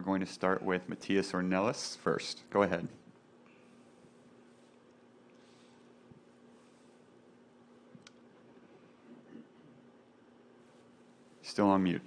going to start with Matthias Ornelas first. Go ahead. Still on mute.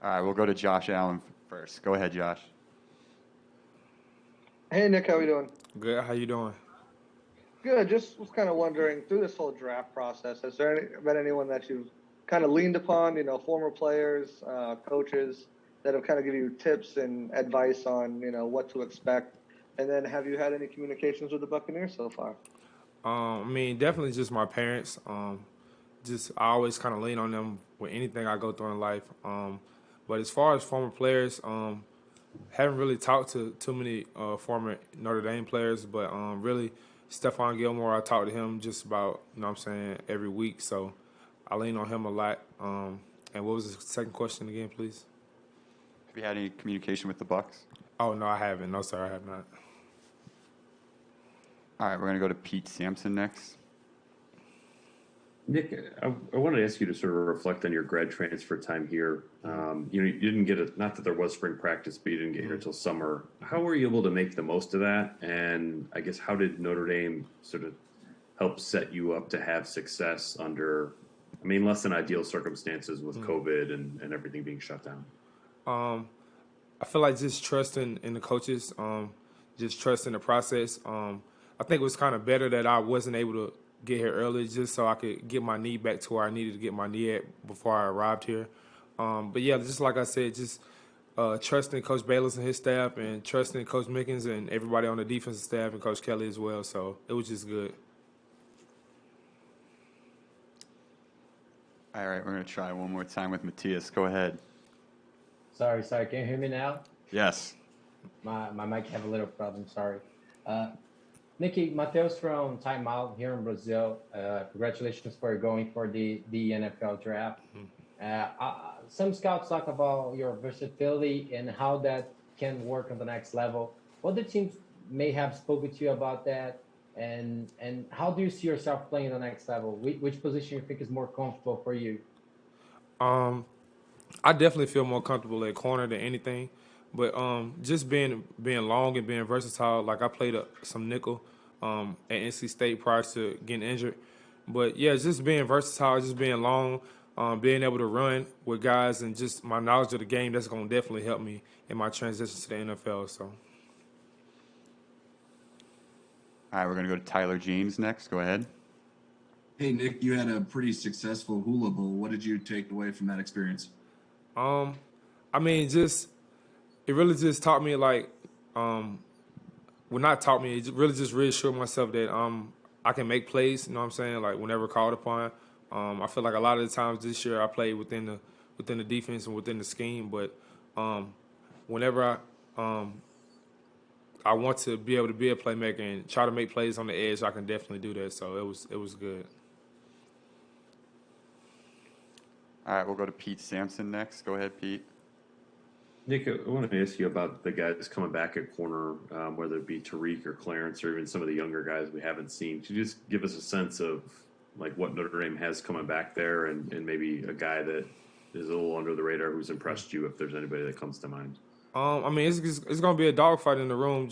All right, we'll go to Josh Allen first. Go ahead, Josh. Hey, Nick, how are you doing? Good. How you doing? Good. Just was kind of wondering, through this whole draft process, has there been anyone that you've kind of leaned upon, former players, coaches that have kind of given you tips and advice on, what to expect? And then have you had any communications with the Buccaneers so far? Definitely just my parents. I always kind of lean on them with anything I go through in life. But as far as former players, haven't really talked to too many former Notre Dame players, but really Stephon Gilmore, I talk to him just about, every week. So I lean on him a lot. And what was the second question again, please? Have you had any communication with the Bucs? Oh, no, I haven't. No, sir, I have not. All right, we're going to go to Pete Sampson next. Nick, I wanted to ask you to sort of reflect on your grad transfer time here. You didn't get not that there was spring practice, but you didn't get here until summer. How were you able to make the most of that? And I guess how did Notre Dame sort of help set you up to have success under, less than ideal circumstances with COVID and everything being shut down? I feel like just trusting in the coaches, just trusting the process. I think it was kind of better that I wasn't able to get here early just so I could get my knee back to where I needed to get my knee at before I arrived here. But yeah, just like I said, just trusting Coach Bayless and his staff and trusting Coach Mickens and everybody on the defensive staff and Coach Kelly as well. So it was just good. All right, we're going to try one more time with Matthias. Go ahead. Sorry. Can you hear me now? Yes. My mic have a little problem. Sorry. Nicky, Mateus from Time Out here in Brazil. Congratulations for going for the NFL draft. Some scouts talk about your versatility and how that can work on the next level. What the teams may have spoken to you about that, and how do you see yourself playing the next level? Which position you think is more comfortable for you? I definitely feel more comfortable at corner than anything. But just being long and being versatile, like I played some nickel at NC State prior to getting injured. But, yeah, just being versatile, just being long, being able to run with guys, and just my knowledge of the game, that's going to definitely help me in my transition to the NFL. So. All right, we're going to go to Tyler James next. Go ahead. Hey, Nick, you had a pretty successful Hula Bowl. What did you take away from that experience? It really just taught me, not taught me, it really just reassured myself that I can make plays, like whenever called upon. I feel like a lot of the times this year I played within the defense and within the scheme, but whenever I want to be able to be a playmaker and try to make plays on the edge, I can definitely do that. So it was good. All right, we'll go to Pete Sampson next. Go ahead, Pete. Nick, I wanted to ask you about the guys coming back at corner, whether it be Tariq or Clarence or even some of the younger guys we haven't seen. Could you just give us a sense of what Notre Dame has coming back there and maybe a guy that is a little under the radar who's impressed you, if there's anybody that comes to mind? It's going to be a dogfight in the room,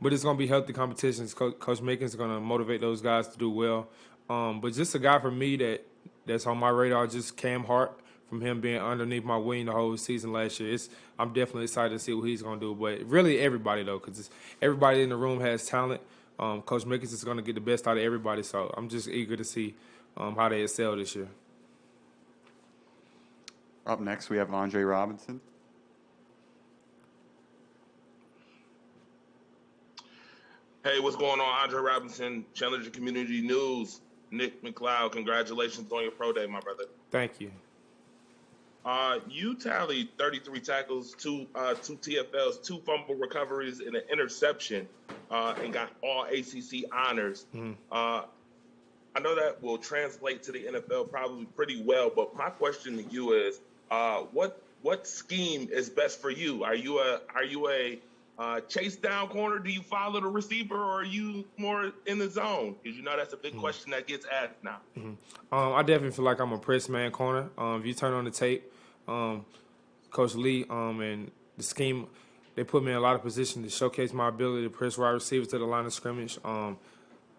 but it's going to be healthy competitions. Coach Macon's going to motivate those guys to do well. But just a guy for me that's on my radar, just Cam Hart, from him being underneath my wing the whole season last year. I'm definitely excited to see what he's going to do. But really everybody, though, because everybody in the room has talent. Coach Mickens is going to get the best out of everybody, so I'm just eager to see how they excel this year. Up next, we have Andre Robinson. Hey, what's going on? Andre Robinson, Challenger Community News. Nick McCloud, congratulations on your pro day, my brother. Thank you. You tallied 33 tackles, two TFLs, 2 fumble recoveries, and an interception, and got all ACC honors. I know that will translate to the NFL probably pretty well, but my question to you is, what scheme is best for you? Are you a chase down corner, do you follow the receiver, or are you more in the zone? Because that's a big question that gets asked now. I definitely feel like I'm a press man corner. If you turn on the tape, Coach Lee and the scheme, they put me in a lot of positions to showcase my ability to press wide receivers to the line of scrimmage.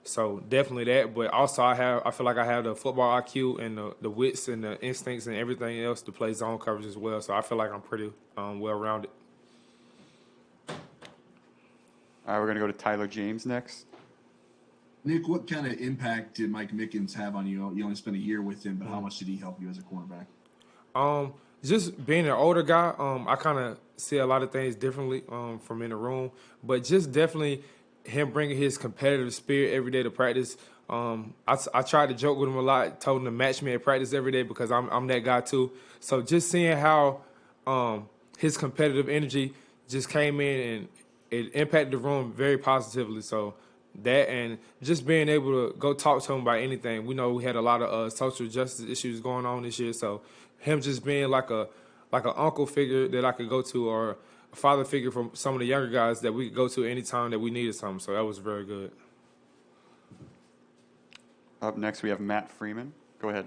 So definitely that, but also I feel like I have the football IQ and the wits and the instincts and everything else to play zone coverage as well. So I feel like I'm pretty well-rounded. All right, we're going to go to Tyler James next. Nick, what kind of impact did Mike Mickens have on you? You only spent a year with him, but how much did he help you as a cornerback? Just being an older guy, I kind of see a lot of things differently from in the room, but just definitely him bringing his competitive spirit every day to practice. I tried to joke with him a lot, told him to match me at practice every day because I'm that guy too. So just seeing how his competitive energy just came in and it impacted the room very positively. So that and just being able to go talk to him about anything. We know we had a lot of social justice issues going on this year, so him just being like an uncle figure that I could go to or a father figure from some of the younger guys that we could go to anytime that we needed something. So that was very good. Up next, we have Matt Freeman. Go ahead.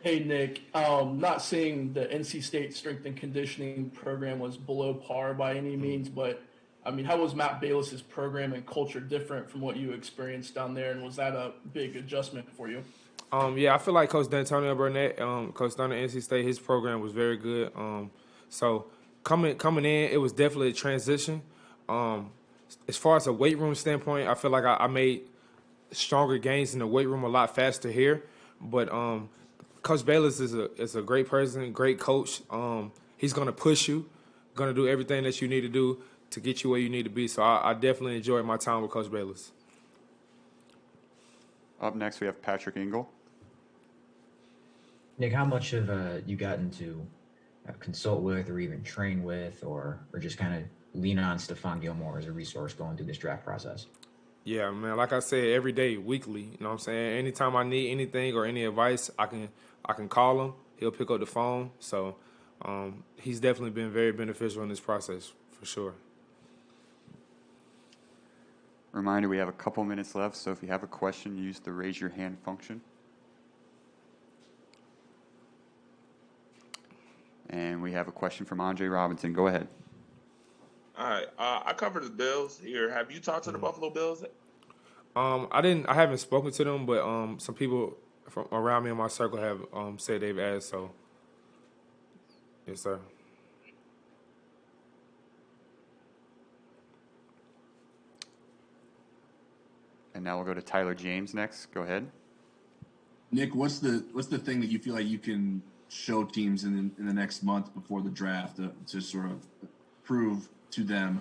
Hey, Nick. Not saying the NC State strength and conditioning program was below par by any means, but, I mean, how was Matt Bayless's program and culture different from what you experienced down there, and was that a big adjustment for you? Yeah, I feel like Coach D'Antonio Burnett, Coach down at NC State, his program was very good. So coming in, it was definitely a transition. As far as a weight room standpoint, I feel like I made stronger gains in the weight room a lot faster here. But Coach Bayless is a great person, great coach. He's going to push you, going to do everything that you need to do to get you where you need to be. So I definitely enjoyed my time with Coach Bayless. Up next, we have Patrick Engel. Nick, how much have you gotten to consult with or even train with or just kind of lean on Stephon Gilmore as a resource going through this draft process? Yeah, man, like I said, every day, weekly, you know what I'm saying? Anytime I need anything or any advice, I can call him. He'll pick up the phone. So he's definitely been very beneficial in this process, for sure. Reminder, we have a couple minutes left, so if you have a question, use the raise your hand function. And we have a question from Andre Robinson. Go ahead. All right. I covered the Bills here. Have you talked to the Buffalo Bills? I haven't spoken to them, but some people from around me in my circle have said they've asked, so yes, sir. And now we'll go to Tyler James next. Go ahead. Nick, what's the thing that you feel like you can show teams in the next month before the draft to sort of prove to them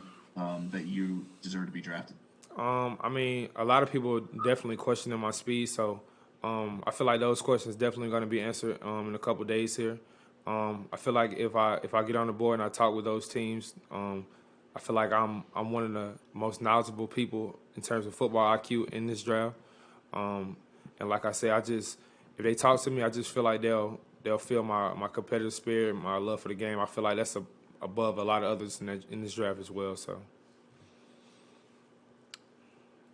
that you deserve to be drafted? I mean, a lot of people definitely questioning my speed, so I feel like those questions definitely going to be answered in a couple days here. I feel like if I get on the board and I talk with those teams, I feel like I'm one of the most knowledgeable people in terms of football IQ in this draft. And like I said, if they talk to me, I just feel like they'll feel my competitive spirit, my love for the game. I feel like that's above a lot of others in this draft as well. So.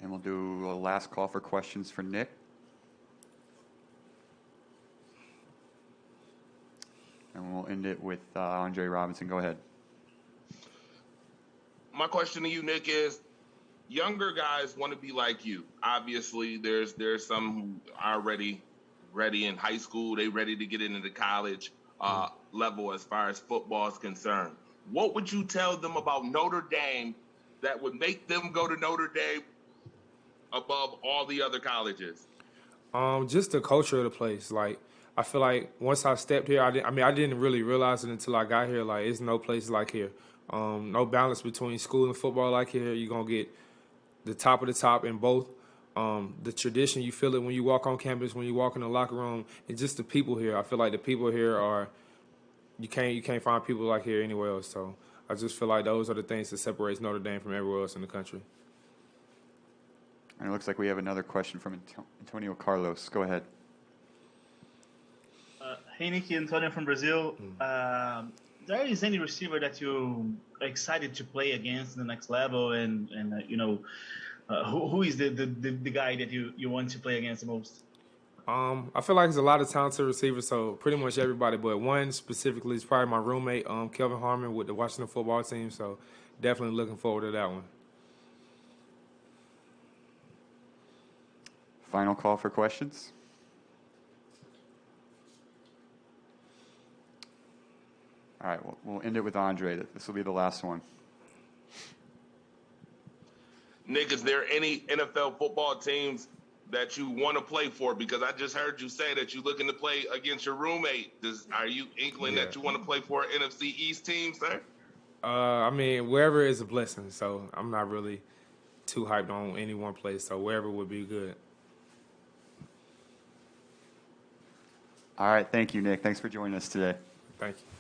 And we'll do a last call for questions for Nick. And we'll end it with Andre Robinson. Go ahead. My question to you, Nick, is younger guys want to be like you. Obviously, there's some who are ready in high school. They ready to get into the college level as far as football is concerned. What would you tell them about Notre Dame that would make them go to Notre Dame above all the other colleges? Just the culture of the place. Like, I feel like once I stepped here, I didn't really realize it until I got here. Like, it's no place like here. No balance between school and football like here. You're going to get the top of the top in both. The tradition, you feel it when you walk on campus, when you walk in the locker room, and just the people here. I feel like the people here you can't find people like here anywhere else. So I just feel like those are the things that separates Notre Dame from everywhere else in the country. And it looks like we have another question from Antonio Carlos. Go ahead. Hey, Nicky, Antonio from Brazil. there is any receiver that you are excited to play against in the next level, and who is the guy that you want to play against the most? I feel like there's a lot of talented receivers, so pretty much everybody, but one specifically is probably my roommate, Kelvin Harmon with the Washington football team, so definitely looking forward to that one. Final call for questions. All right, we'll end it with Andre. This will be the last one. Nick, is there any NFL football teams that you want to play for? Because I just heard you say that you're looking to play against your roommate. Are you inkling that you want to play for an NFC East team, sir? I mean, wherever is a blessing, so I'm not really too hyped on any one place, so wherever would be good. All right, thank you, Nick. Thanks for joining us today. Thank you.